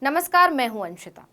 नमस्कार, मैं हूं अंशिता।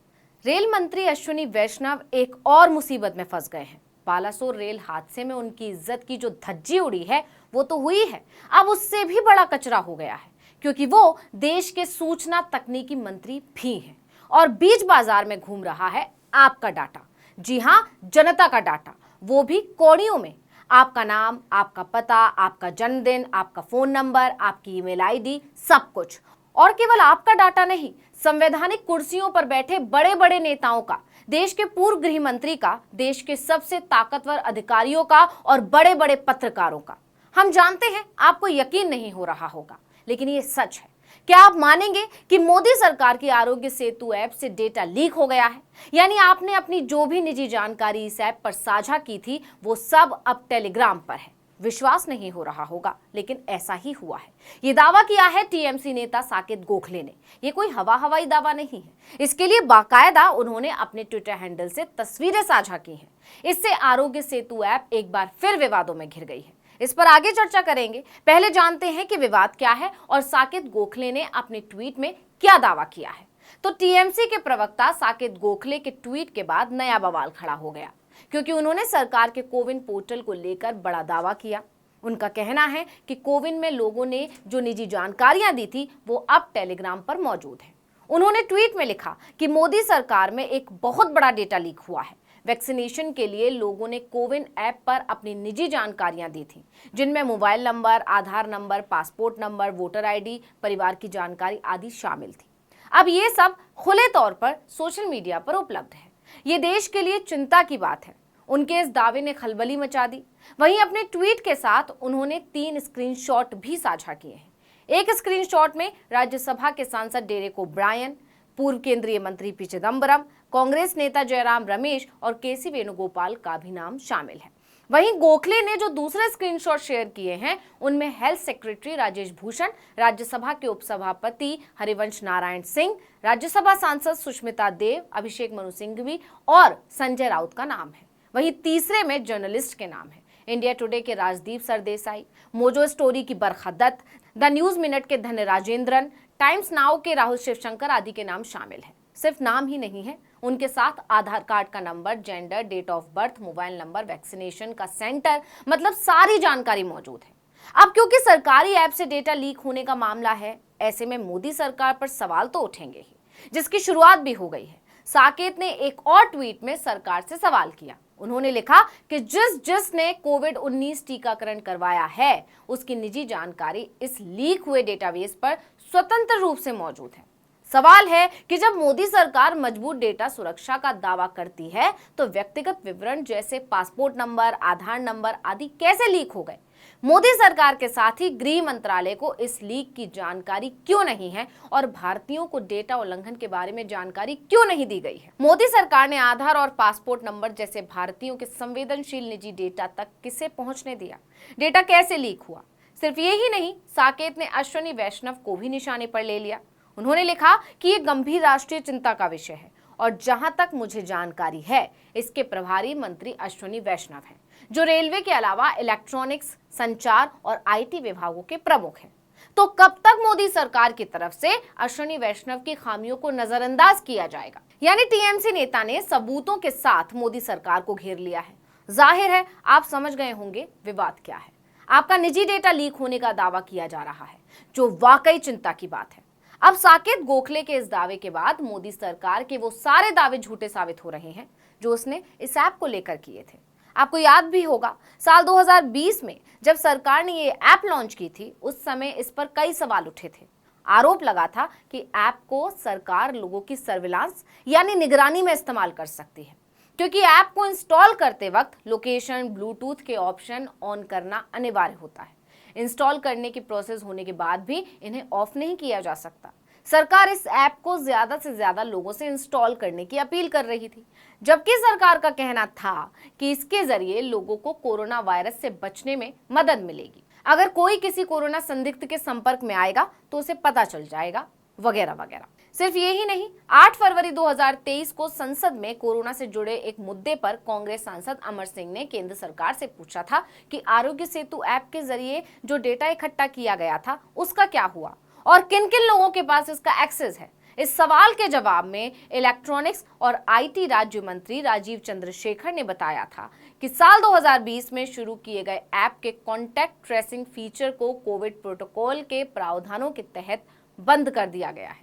रेल मंत्री अश्विनी वैष्णव एक और मुसीबत में फंस गए हैं। बालासोर रेल हादसे में उनकी इज्जत की जो धज्जी उड़ी है वो तो हुई है, अब उससे भी बड़ा कचरा हो गया है, क्योंकि वो देश के सूचना तकनीकी मंत्री भी हैं और बीच बाजार में घूम रहा है आपका डाटा। जी हां, जनता का डाटा, वो भी कौड़ियों में। आपका नाम, आपका पता, आपका जन्मदिन, आपका फोन नंबर, आपकी ईमेल आईडी, सब कुछ। और केवल आपका डाटा नहीं, संवैधानिक कुर्सियों पर बैठे बड़े बड़े नेताओं का, देश के पूर्व गृह मंत्री का, देश के सबसे ताकतवर अधिकारियों का और बड़े बड़े पत्रकारों का। हम जानते हैं आपको यकीन नहीं हो रहा होगा, लेकिन ये सच है। क्या आप मानेंगे कि मोदी सरकार की आरोग्य सेतु ऐप से डेटा लीक हो गया है? यानी आपने अपनी जो भी निजी जानकारी इस ऐप पर साझा की थी वो सब अब टेलीग्राम पर है। विश्वास नहीं हो रहा होगा, लेकिन ऐसा ही हुआ है। ये दावा किया है टीएमसी नेता साकेत गोखले ने। ये कोई हवाई दावा नहीं है। इसके लिए बाकायदा उन्होंने अपने ट्विटर हैंडल से तस्वीरें साझा की हैं। इससे आरोग्य सेतु ऐप एक बार फिर विवादों में घिर गई है। इस पर आगे चर्चा करेंगे। पहले जानते हैं कि विवाद क्या है और साकेत गोखले ने अपने ट्वीट में क्या दावा किया है। तो टीएमसी के प्रवक्ता साकेत गोखले के ट्वीट के बाद नया बवाल खड़ा हो गया, क्योंकि उन्होंने सरकार के कोविन पोर्टल को लेकर बड़ा दावा किया। उनका कहना है कि कोविन में लोगों ने जो निजी जानकारियां दी थी वो अब टेलीग्राम पर मौजूद है। उन्होंने ट्वीट में लिखा कि मोदी सरकार में एक बहुत बड़ा डेटा लीक हुआ है। वैक्सीनेशन के लिए लोगों ने कोविन ऐप पर अपनी निजी जानकारियां दी थी, जिनमें mobile number, Aadhaar number, passport number, voter ID, परिवार की जानकारी आदि शामिल थी। अब ये सब खुले तौर पर सोशल मीडिया पर उपलब्ध है। ये देश के लिए चिंता की बात है। उनके इस दावे ने खलबली मचा दी। वहीं अपने ट्वीट के साथ उन्होंने 3 स्क्रीनशॉट भी साझा किए हैं। एक स्क्रीनशॉट में राज्यसभा के सांसद डेरेक ओब्रायन, पूर्व केंद्रीय मंत्री पी चिदम्बरम, कांग्रेस नेता जयराम रमेश और केसी वेणुगोपाल का भी नाम शामिल है। वहीं गोखले ने जो दूसरे स्क्रीनशॉट शेयर किए हैं उनमें हेल्थ सेक्रेटरी राजेश भूषण, राज्यसभा के उपसभापति हरिवंश नारायण सिंह, राज्यसभा सांसद सुष्मिता देव, अभिषेक मनु सिंघवी और संजय राउत का नाम है। वहीं तीसरे में जर्नलिस्ट के नाम है। इंडिया टुडे के राजदीप सरदेसाई, मोजो स्टोरी की बरखा दत्त, द न्यूज मिनट के धन्य राजेंद्रन, टाइम्स नाउ के राहुल शिवशंकर आदि के नाम शामिल है। सिर्फ नाम ही नहीं है, उनके साथ आधार कार्ड का number, gender, date of birth, mobile number, vaccination का सेंटर, मतलब सारी जानकारी मौजूद है। अब क्योंकि सरकारी ऐप से डेटा लीक होने का मामला है, ऐसे में मोदी सरकार पर सवाल तो उठेंगे ही, जिसकी शुरुआत भी हो गई है। साकेत ने एक और ट्वीट में सरकार से सवाल किया। उन्होंने लिखा कि जिसने कोविड-19 टीकाकरण करवाया है उसकी निजी जानकारी इस लीक हुए डेटाबेस पर स्वतंत्र रूप से मौजूद है। सवाल है कि जब मोदी सरकार मजबूत डेटा सुरक्षा का दावा करती है तो व्यक्तिगत विवरण जैसे पासपोर्ट नंबर, आधार नंबर आदि कैसे लीक हो गए? मोदी सरकार के साथ ही गृह मंत्रालय को इस लीक की जानकारी क्यों नहीं है और भारतीयों को डेटा उल्लंघन के बारे में जानकारी क्यों नहीं दी गई है? मोदी सरकार ने आधार और पासपोर्ट नंबर जैसे भारतीयों के संवेदनशील निजी डेटा तक किसे पहुंचने दिया? डेटा कैसे लीक हुआ? सिर्फ यही नहीं, साकेत ने अश्विनी वैष्णव को भी निशाने पर ले लिया। उन्होंने लिखा कि ये गंभीर राष्ट्रीय चिंता का विषय है और जहां तक मुझे जानकारी है इसके प्रभारी मंत्री अश्विनी वैष्णव हैं, जो रेलवे के अलावा इलेक्ट्रॉनिक्स, संचार और आईटी विभागों के प्रमुख हैं। तो कब तक मोदी सरकार की तरफ से अश्विनी वैष्णव की खामियों को नजरअंदाज किया जाएगा? यानी टीएमसी नेता ने सबूतों के साथ मोदी सरकार को घेर लिया है। जाहिर है आप समझ गए होंगे विवाद क्या है। आपका निजी डेटा लीक होने का दावा किया जा रहा है, जो वाकई चिंता की बात है। अब साकेत गोखले के इस दावे के बाद मोदी सरकार के वो सारे दावे झूठे साबित हो रहे हैं जो उसने इस ऐप को लेकर किए थे। आपको याद भी होगा, साल 2020 में जब सरकार ने ये ऐप लॉन्च की थी, उस समय इस पर कई सवाल उठे थे। आरोप लगा था कि ऐप को सरकार लोगों की सर्विलांस यानी निगरानी में इस्तेमाल कर सकती है, क्योंकि ऐप को इंस्टॉल करते वक्त लोकेशन, ब्लूटूथ के ऑप्शन ऑन करना अनिवार्य होता है। इंस्टॉल करने की प्रोसेस होने के बाद भी इन्हें ऑफ नहीं किया जा सकता। सरकार इस ऐप को ज्यादा से ज्यादा लोगों से इंस्टॉल करने की अपील कर रही थी, जबकि सरकार का कहना था कि इसके जरिए लोगों को कोरोना वायरस से बचने में मदद मिलेगी। अगर कोई किसी कोरोना संदिग्ध के संपर्क में आएगा तो उसे पता चल जाएगा, वगैरह वगैरह। सिर्फ यही नहीं, 8 फरवरी 2023 को संसद में कोरोना से जुड़े एक मुद्दे पर कांग्रेस सांसद अमर सिंह ने केंद्र सरकार से पूछा था कि आरोग्य सेतु ऐप के जरिए जो डेटा इकट्ठा किया गया था उसका क्या हुआ और किन किन लोगों के पास इसका एक्सेस है। इस सवाल के जवाब में इलेक्ट्रॉनिक्स और आईटी राज्य मंत्री राजीव चंद्रशेखर ने बताया था कि साल 2020 में शुरू किए गए ऐप के कॉन्टैक्ट ट्रेसिंग फीचर को कोविड प्रोटोकॉल के प्रावधानों के तहत बंद कर दिया गया है।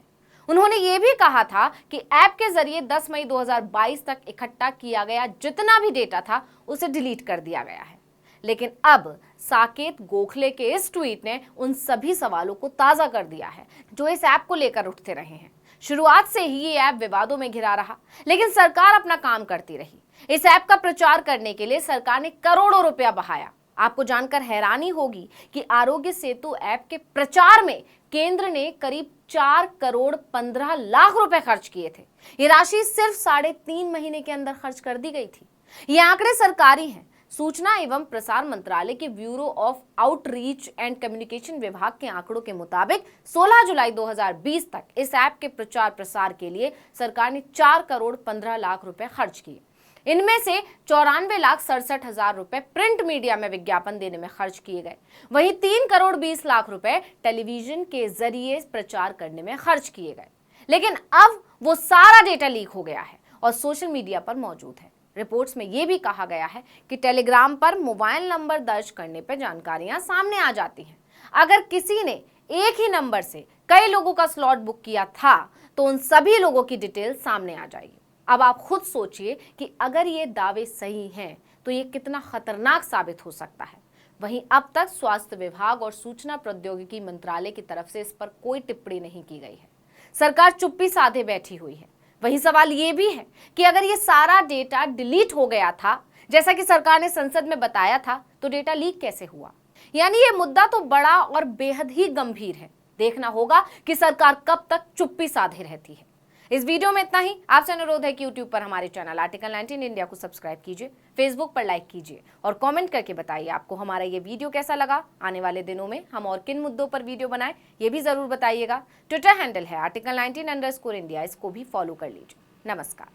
उन्होंने ये भी कहा था कि ऐप के जरिए 10 मई 2022 तक इकट्ठा किया गया जितना भी डेटा था उसे डिलीट कर दिया गया है। लेकिन अब साकेत गोखले के इस ट्वीट ने उन सभी सवालों को ताजा कर दिया है जो इस ऐप को लेकर उठते रहे हैं। शुरुआत से ही ये ऐप विवादों में घिरा रहा, लेकिन सरकार अपना काम करती रही। इस ऐप का प्रचार करने के लिए सरकार ने करोड़ों रुपया बहाया। आपको जानकर हैरानी होगी कि आरोग्य सेतु ऐप के प्रचार में केंद्र ने करीब 4 करोड़ 15 लाख रुपए खर्च किए थे। ये राशि सिर्फ 3.5 महीने के अंदर खर्च कर दी गई थी। ये आंकड़े सरकारी हैं। सूचना एवं प्रसार मंत्रालय के bureau of outreach and communication विभाग के आंकड़ों के मुताबिक 16 जुलाई 2020 तक इस ऐप के प्रचार प्रसार के लिए सरकार ने 4 करोड़ 15 लाख रुपए खर्च किए। इनमें से 94,67,000 रुपए प्रिंट मीडिया में विज्ञापन देने में खर्च किए गए। वहीं 3 करोड़ 20 लाख रुपए टेलीविजन के जरिए प्रचार करने में खर्च किए गए। लेकिन अब वो सारा डेटा लीक हो गया है और सोशल मीडिया पर मौजूद है। रिपोर्ट्स में यह भी कहा गया है कि टेलीग्राम पर मोबाइल नंबर दर्ज करने पर जानकारियां सामने आ जाती हैं। अगर किसी ने एक ही नंबर से कई लोगों का स्लॉट बुक किया था तो उन सभी लोगों की डिटेल सामने आ जाएगी। अब आप खुद सोचिए कि अगर ये दावे सही हैं तो ये कितना खतरनाक साबित हो सकता है। वहीं अब तक स्वास्थ्य विभाग और सूचना प्रौद्योगिकी मंत्रालय की तरफ से इस पर कोई टिप्पणी नहीं की गई है। सरकार चुप्पी साधे बैठी हुई है। वहीं सवाल ये भी है कि अगर ये सारा डेटा डिलीट हो गया था, जैसा कि सरकार ने संसद में बताया था, तो डेटा लीक कैसे हुआ? यानी ये मुद्दा तो बड़ा और बेहद ही गंभीर है। देखना होगा कि सरकार कब तक चुप्पी साधे रहती है। इस वीडियो में इतना ही। आपसे अनुरोध है कि YouTube पर हमारे चैनल आर्टिकल 19 इंडिया को सब्सक्राइब कीजिए, फेसबुक पर लाइक कीजिए और कमेंट करके बताइए आपको हमारा ये वीडियो कैसा लगा। आने वाले दिनों में हम और किन मुद्दों पर वीडियो बनाएं ये भी जरूर बताइएगा। ट्विटर हैंडल है article19_India, इसको भी फॉलो कर लीजिए। नमस्कार।